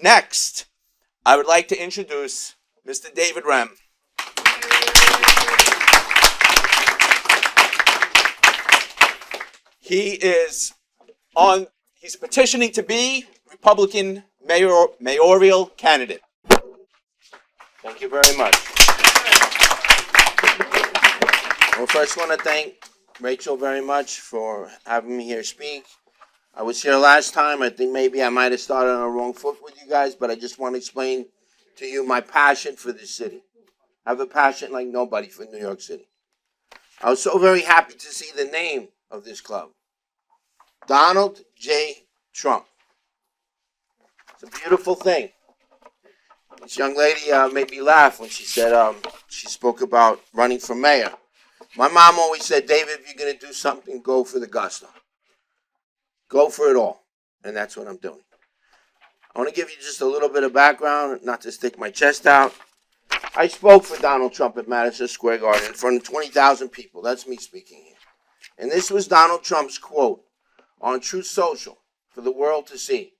Next, I would like to introduce Mr. David Rem. He's petitioning to be Republican mayoral candidate. Thank you very much. Well, first I want to thank Rachel very much for having me here speak. I was here last time. I think maybe I might have started on a wrong foot with you guys, but I just want to explain to you my passion for this city. I have a passion like nobody for New York City. I was so very happy to see the name of this club, Donald J. Trump. It's a beautiful thing. This young lady made me laugh when she said she spoke about running for mayor. My mom always said, David, if you're going to do something, go for the gusto. Go for it all. And that's what I'm doing. I want to give you just a little bit of background, not to stick my chest out. I spoke for Donald Trump at Madison Square Garden in front of 20,000 people. That's me speaking here. And this was Donald Trump's quote on Truth Social for the world to see.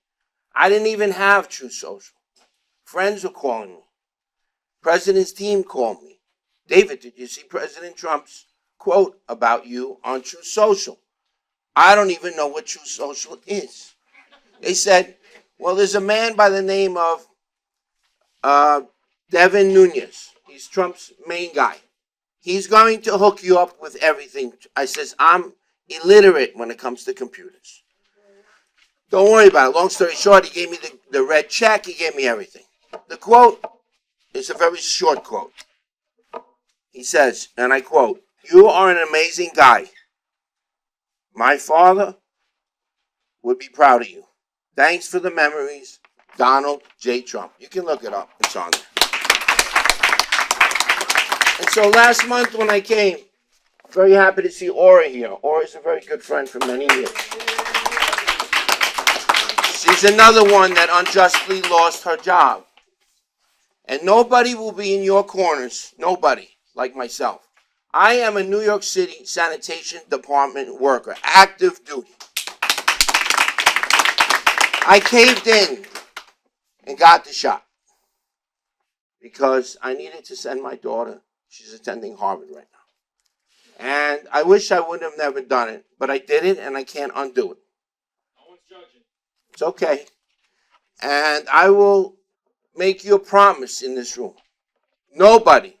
I didn't even have Truth Social. Friends were calling me. President's team called me. David, did you see President Trump's quote about you on Truth Social? I don't even know what Truth Social is. They said, well, there's a man by the name of Devin Nunes. He's Trump's main guy. He's going to hook you up with everything. I says, I'm illiterate when it comes to computers. Don't worry about it. Long story short, he gave me the red check. He gave me everything. The quote is a very short quote. He says, and I quote, you are an amazing guy. My father would be proud of you. Thanks for the memories, Donald J. Trump. You can look it up. It's on there. And so last month when I came, very happy to see Aura here. Aura is a very good friend for many years. She's another one that unjustly lost her job. And nobody will be in your corners, nobody, like myself. I am a New York City Sanitation Department worker, active duty. I caved in and got the shot because I needed to send my daughter. She's attending Harvard right now. And I wish I would have never done it, but I did it and I can't undo it. No one's judging. It's okay. And I will make you a promise in this room. Nobody,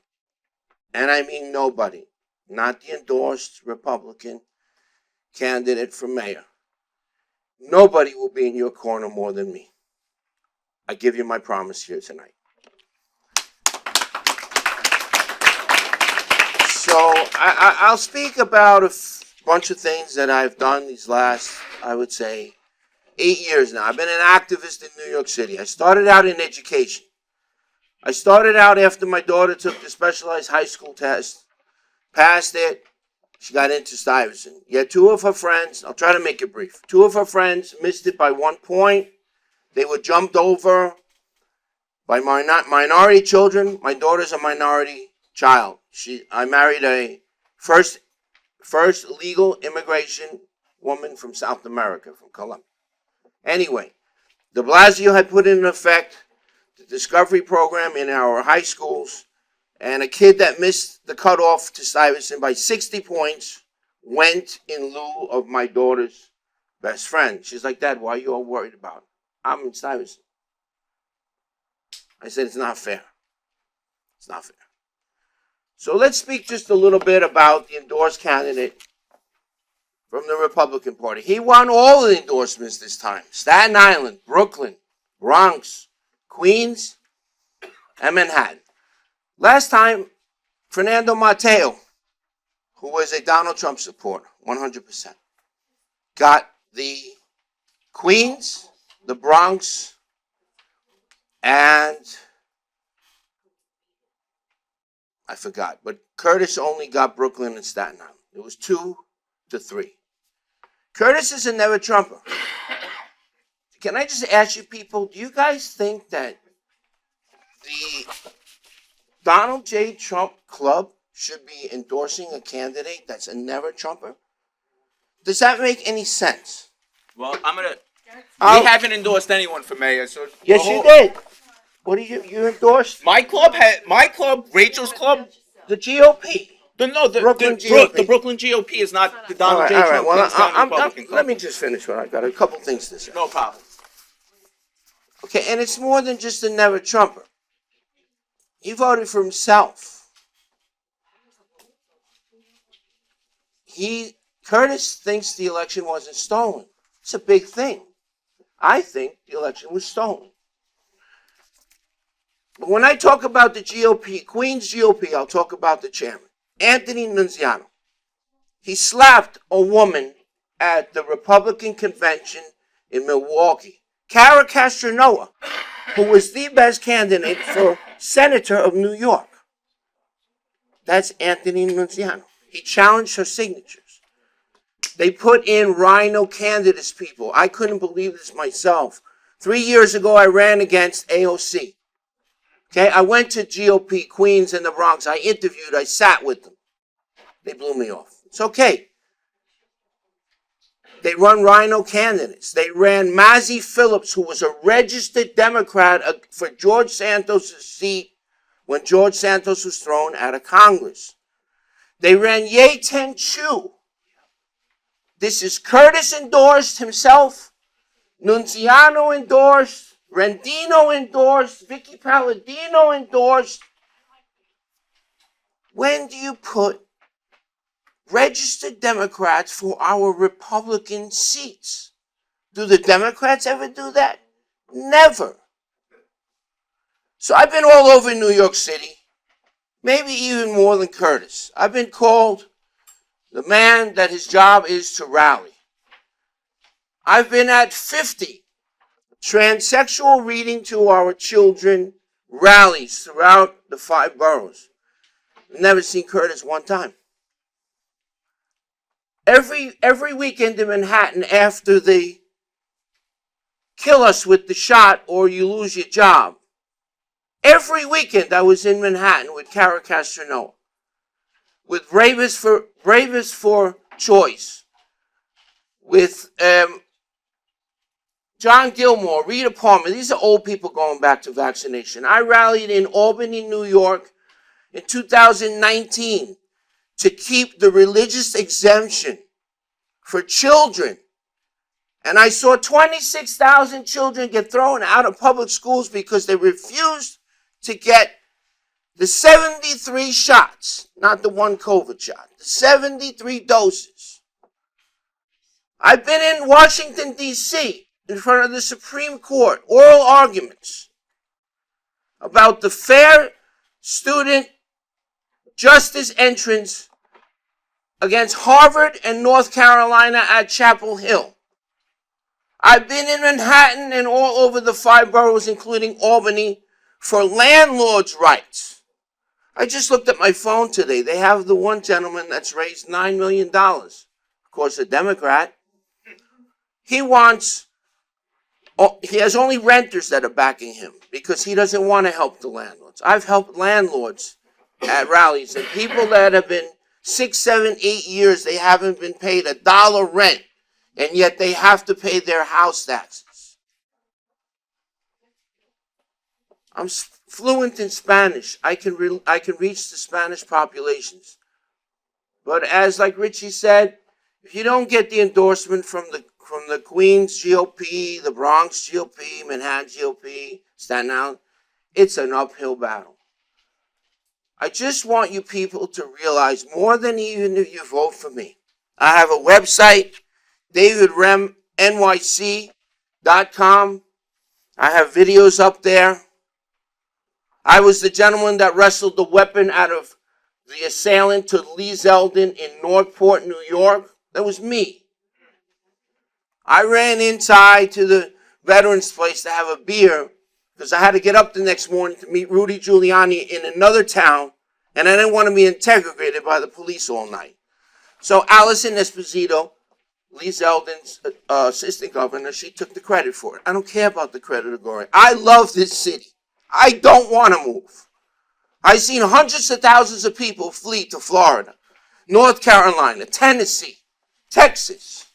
and I mean nobody, not the endorsed Republican candidate for mayor, nobody will be in your corner more than me. I give you my promise here tonight. So I'll speak about a bunch of things that I've done these last, I would say, 8 years now. I've been an activist in New York City. I started out in education. I started out after my daughter took the specialized high school test, passed it, she got into Stuyvesant. Yet two of her friends, I'll try to make it brief, two of her friends missed it by 1 point. They were jumped over by minority children. My daughter's a minority child. I married a first legal immigration woman from South America, from Colombia. Anyway, de Blasio had put in effect the Discovery program in our high schools, and a kid that missed the cutoff to Stuyvesant by 60 points went in lieu of my daughter's best friend. She's like, Dad, why are you all worried about it? I'm in Stuyvesant. I said, it's not fair. It's not fair. So let's speak just a little bit about the endorsed candidate from the Republican Party. He won all the endorsements this time. Staten Island, Brooklyn, Bronx, Queens, and Manhattan. Last time, Fernando Mateo, who was a Donald Trump supporter, 100%, got the Queens, the Bronx, and I forgot, but Curtis only got Brooklyn and Staten Island. It was 2-3. Curtis is a never Trumper. Can I just ask you people, do you guys think that the Donald J. Trump Club should be endorsing a candidate that's a never Trumper? Does that make any sense? Well, I'm going to We haven't endorsed anyone for mayor, so Yes, you did. What did you endorsed? My club, Rachel's club. The GOP. Brooklyn GOP. The Brooklyn GOP is not the Donald J. Trump Kingstown Republican Club. Let me just finish what I got. A couple things to say. No problem. Okay, and it's more than just a never Trumper. He voted for himself. Curtis thinks the election wasn't stolen. It's a big thing. I think the election was stolen. But when I talk about the GOP, Queens GOP, I'll talk about the chairman, Anthony Nunziano. He slapped a woman at the Republican convention in Milwaukee, Cara Castronoa, who was the best candidate for senator of New York. That's Anthony Nunziano. He challenged her signatures. They put in rhino candidates, people. I couldn't believe this myself. 3 years ago, I ran against AOC. Okay, I went to GOP, Queens and the Bronx. I interviewed, I sat with them. They blew me off. It's okay. They run rhino candidates. They ran Mazzy Phillips, who was a registered Democrat for George Santos' seat when George Santos was thrown out of Congress. They ran Ye-Ten Chu. This is Curtis endorsed himself, Nunziano endorsed, Rendino endorsed, Vicky Palladino endorsed. When do you put registered Democrats for our Republican seats? Do the Democrats ever do that? Never. So I've been all over New York City, maybe even more than Curtis. I've been called the man that his job is to rally. I've been at 50 transsexual reading to our children rallies throughout the 5 boroughs. Never seen Curtis one time. Every weekend in Manhattan after they kill us with the shot or you lose your job. Every weekend I was in Manhattan with Cara Castronoa, with Bravest for Choice, with John Gilmore, Rita Palmer. These are old people going back to vaccination. I rallied in Albany, New York in 2019 to keep the religious exemption for children. And I saw 26,000 children get thrown out of public schools because they refused to get the 73 shots, not the one COVID shot, the 73 doses. I've been in Washington, D.C., in front of the Supreme Court, oral arguments about the fair student justice entrance against Harvard and North Carolina at Chapel Hill. I've been in Manhattan and all over the 5 boroughs, including Albany, for landlords' rights. I just looked at my phone today. They have the one gentleman that's raised $9 million. Of course, a Democrat. He has only renters that are backing him because he doesn't want to help the landlords. I've helped landlords at rallies and people that have been 6, 7, 8 years, they haven't been paid $1 rent, and yet they have to pay their house taxes. I'm fluent in Spanish. I can reach the Spanish populations. But as like Richie said, if you don't get the endorsement from the Queens GOP, the Bronx GOP, Manhattan GOP, Staten Island, it's an uphill battle. I just want you people to realize more than even if you vote for me. I have a website, davidremnyc.com. I have videos up there. I was the gentleman that wrestled the weapon out of the assailant to Lee Zeldin in Northport, New York. That was me. I ran inside to the veterans place to have a beer because I had to get up the next morning to meet Rudy Giuliani in another town, and I didn't want to be interrogated by the police all night. So Allison Esposito, Lee Zeldin's assistant governor, she took the credit for it. I don't care about the credit or glory. I love this city. I don't want to move. I've seen hundreds of thousands of people flee to Florida, North Carolina, Tennessee, Texas.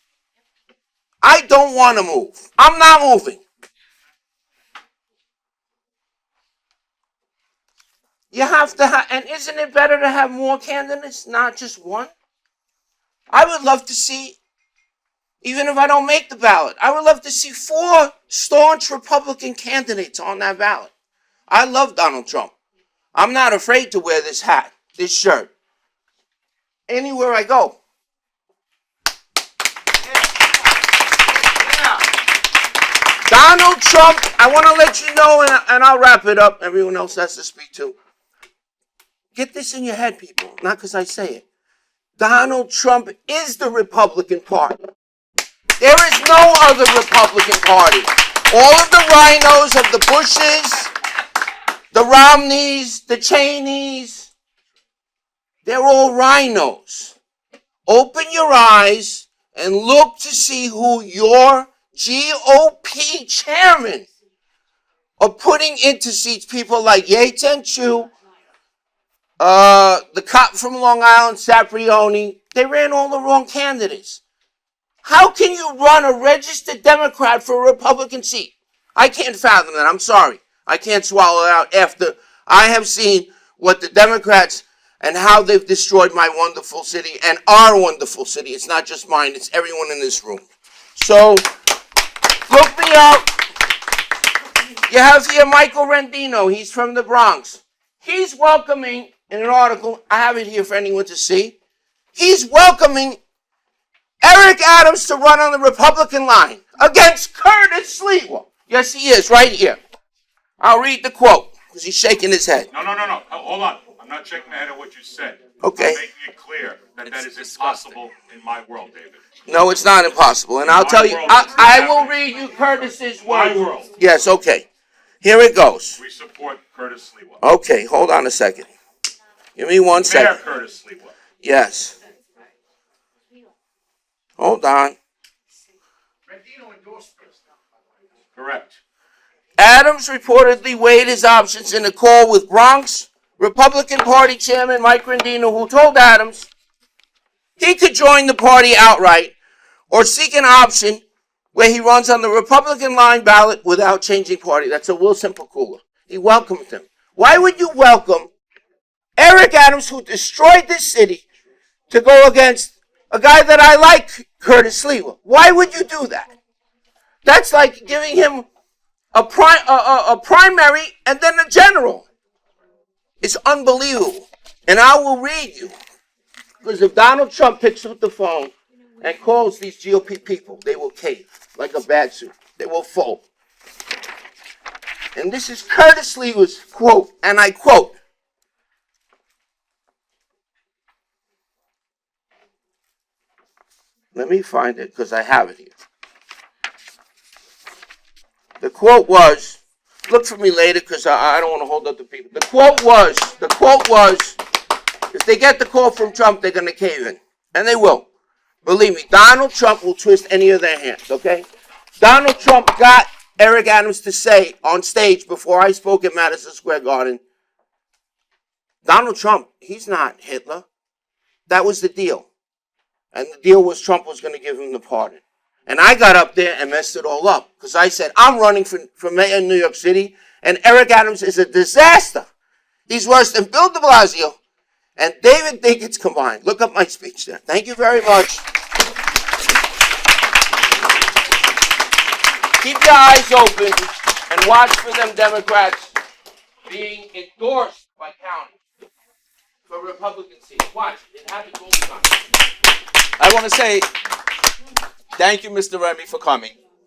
I don't want to move. I'm not moving. You have to have, and isn't it better to have more candidates, not just one? I would love to see, even if I don't make the ballot, I would love to see 4 staunch Republican candidates on that ballot. I love Donald Trump. I'm not afraid to wear this hat, this shirt, anywhere I go. Donald Trump, I want to let you know, and I'll wrap it up. Everyone else has to speak too. Get this in your head, people, not because I say it. Donald Trump is the Republican Party. There is no other Republican Party. All of the rhinos of the Bushes, the Romneys, the Cheneys, they're all rhinos. Open your eyes and look to see who your GOP chairman are putting into seats. People like Ye-Ten Chu, the cop from Long Island, Saprioni. They ran all the wrong candidates. How can you run a registered Democrat for a Republican seat? I can't fathom that. I'm sorry. I can't swallow it out after I have seen what the Democrats and how they've destroyed my wonderful city and our wonderful city. It's not just mine. It's everyone in this room. So, look me up. You have here Michael Rendino. He's from the Bronx. He's welcoming, in an article, I have it here for anyone to see, he's welcoming Eric Adams to run on the Republican line against Curtis Sliwa. Yes, he is, right here. I'll read the quote, because he's shaking his head. No. Hold on. I'm not shaking my head at what you said. Okay. I'm making it clear that is impossible in my world, David. No, it's not impossible. And I'll tell you, I will read you Curtis's words. My world. Yes, okay. Here it goes. We support Curtis Sliwa. Okay, hold on a second. Give me 1 second. Mayor Curtis Sliwa. Yes. Hold on. Correct. Adams reportedly weighed his options in a call with Bronx Republican Party Chairman Mike Rendino, who told Adams he could join the party outright or seek an option where he runs on the Republican line ballot without changing party. That's a Wilson Pakula. He welcomed him. Why would you welcome Eric Adams, who destroyed this city, to go against a guy that I like, Curtis Sliwa? Why would you do that? That's like giving him a primary and then a general. It's unbelievable. And I will read you. Because if Donald Trump picks up the phone and calls these GOP people, they will cave like a bad suit. They will fold. And this is Curtis Sliwa's quote, and I quote, let me find it because I have it here. The quote was, look for me later because I don't want to hold up the people. The quote was, if they get the call from Trump, they're going to cave in. And they will. Believe me, Donald Trump will twist any of their hands, okay? Donald Trump got Eric Adams to say on stage before I spoke at Madison Square Garden, Donald Trump, he's not Hitler. That was the deal. And the deal was Trump was going to give him the pardon. And I got up there and messed it all up. Because I said, I'm running for mayor in New York City. And Eric Adams is a disaster. He's worse than Bill de Blasio and David Dinkins combined. Look up my speech there. Thank you very much. Keep your eyes open and watch for them Democrats being endorsed by county for Republican seats. Watch it. It happens all the time. I want to say thank you, Mr. Remy, for coming.